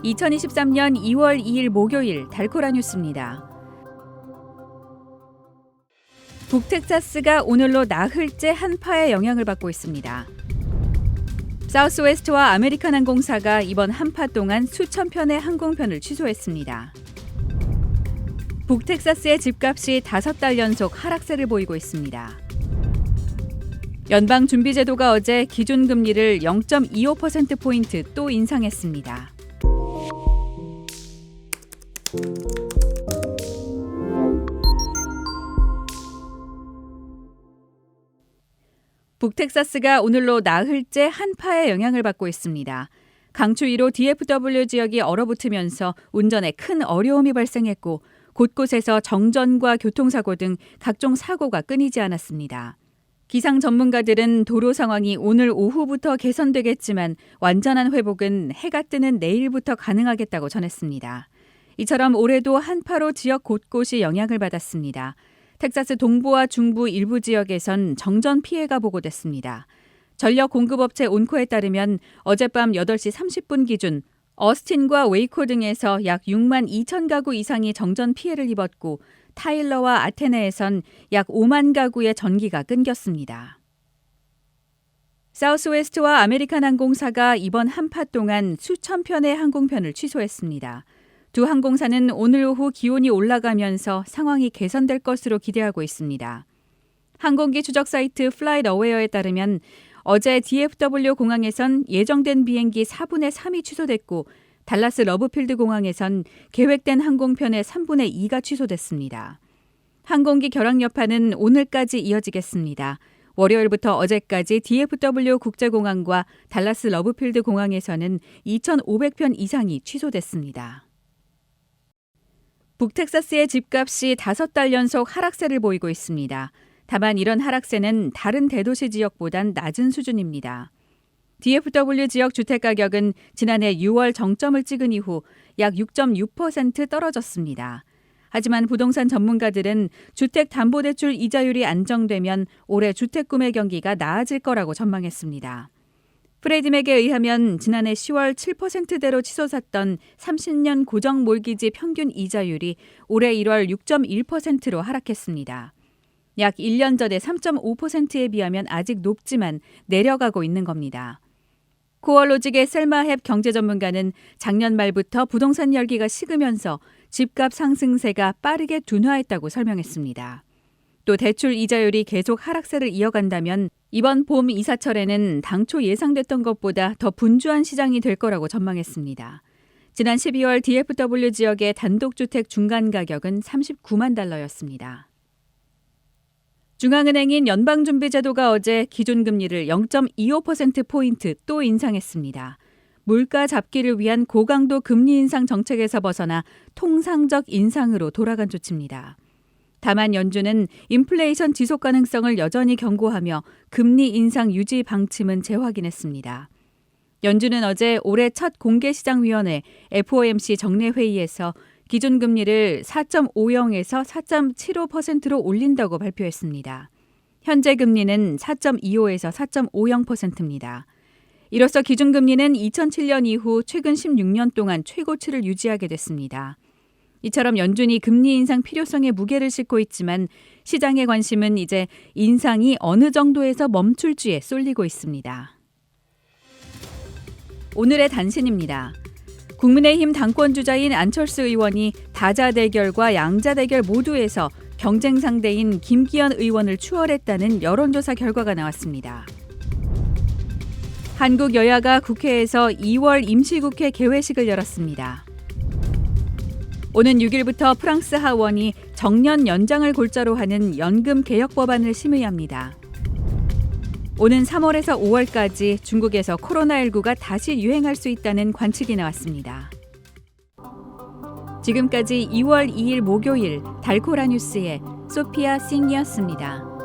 (2023년 2월 2일) 목요일 달코라 뉴스입니다. 북텍사스가 오늘로 나흘째 한파의 영향을 받고 있습니다. 사우스웨스트와 아메리칸 항공사가 이번 한파 동안 수천 편의 항공편을 취소했습니다. 북텍사스의 집값이 5달 연속 하락세를 보이고 있습니다. 연방준비제도가 어제 기준금리를 0.25%포인트 또 인상했습니다. 북텍사스가 오늘로 나흘째 한파의 영향을 받고 있습니다. 강추위로 DFW 지역이 얼어붙으면서 운전에 큰 어려움이 발생했고 곳곳에서 정전과 교통사고 등 각종 사고가 끊이지 않았습니다. 기상 전문가들은 도로 상황이 오늘 오후부터 개선되겠지만 완전한 회복은 해가 뜨는 내일부터 가능하겠다고 전했습니다. 이처럼 올해도 한파로 지역 곳곳이 영향을 받았습니다. 텍사스 동부와 중부 일부 지역에선 정전 피해가 보고됐습니다. 전력 공급업체 온코에 따르면 어젯밤 8시 30분 기준 어스틴과 웨이코 등에서 약 6만 2천 가구 이상이 정전 피해를 입었고 타일러와 아테네에선 약 5만 가구의 전기가 끊겼습니다. 사우스웨스트와 아메리칸 항공사가 이번 한파 동안 수천 편의 항공편을 취소했습니다. 두 항공사는 오늘 오후 기온이 올라가면서 상황이 개선될 것으로 기대하고 있습니다. 항공기 추적 사이트 플라잇어웨어에 따르면 어제 DFW 공항에선 예정된 비행기 4분의 3이 취소됐고 달라스 러브필드 공항에선 계획된 항공편의 3분의 2가 취소됐습니다. 항공기 결항 여파는 오늘까지 이어지겠습니다. 월요일부터 어제까지 DFW 국제공항과 달라스 러브필드 공항에서는 2,500편 이상이 취소됐습니다. 북텍사스의 집값이 5달 연속 하락세를 보이고 있습니다. 다만 이런 하락세는 다른 대도시 지역보단 낮은 수준입니다. DFW 지역 주택가격은 지난해 6월 정점을 찍은 이후 약 6.6% 떨어졌습니다. 하지만 부동산 전문가들은 주택담보대출 이자율이 안정되면 올해 주택 구매 경기가 나아질 거라고 전망했습니다. 프레디맥에 의하면 지난해 10월 7%대로 치솟았던 30년 고정 몰기지 평균 이자율이 올해 1월 6.1%로 하락했습니다. 약 1년 전의 3.5%에 비하면 아직 높지만 내려가고 있는 겁니다. 코어로직의 셀마 헵 경제전문가는 작년 말부터 부동산 열기가 식으면서 집값 상승세가 빠르게 둔화했다고 설명했습니다. 또 대출 이자율이 계속 하락세를 이어간다면 이번 봄 이사철에는 당초 예상됐던 것보다 더 분주한 시장이 될 거라고 전망했습니다. 지난 12월 DFW 지역의 단독주택 중간 가격은 39만 달러였습니다. 중앙은행인 연방준비제도가 어제 기준금리를 0.25%포인트 또 인상했습니다. 물가 잡기를 위한 고강도 금리 인상 정책에서 벗어나 통상적 인상으로 돌아간 조치입니다. 다만 연준은 인플레이션 지속 가능성을 여전히 경고하며 금리 인상 유지 방침은 재확인했습니다. 연준은 어제 올해 첫 공개시장위원회 FOMC 정례회의에서 기준금리를 4.50에서 4.75%로 올린다고 발표했습니다. 현재 금리는 4.25에서 4.50%입니다. 이로써 기준금리는 2007년 이후 최근 16년 동안 최고치를 유지하게 됐습니다. 이처럼 연준이 금리 인상 필요성에 무게를 싣고 있지만 시장의 관심은 이제 인상이 어느 정도에서 멈출지에 쏠리고 있습니다. 오늘의 단신입니다. 국민의힘 당권주자인 안철수 의원이 다자 대결과 양자 대결 모두에서 경쟁 상대인 김기현 의원을 추월했다는 여론조사 결과가 나왔습니다. 한국 여야가 국회에서 2월 임시국회 개회식을 열었습니다. 오는 6일부터 프랑스 하원이 정년 연장을 골자로 하는 연금 개혁 법안을 심의합니다. 오는 3월에서 5월까지 중국에서 코로나19가 다시 유행할 수 있다는 관측이 나왔습니다. 지금까지 2월 2일 목요일 달코라 뉴스의 소피아 싱이었습니다.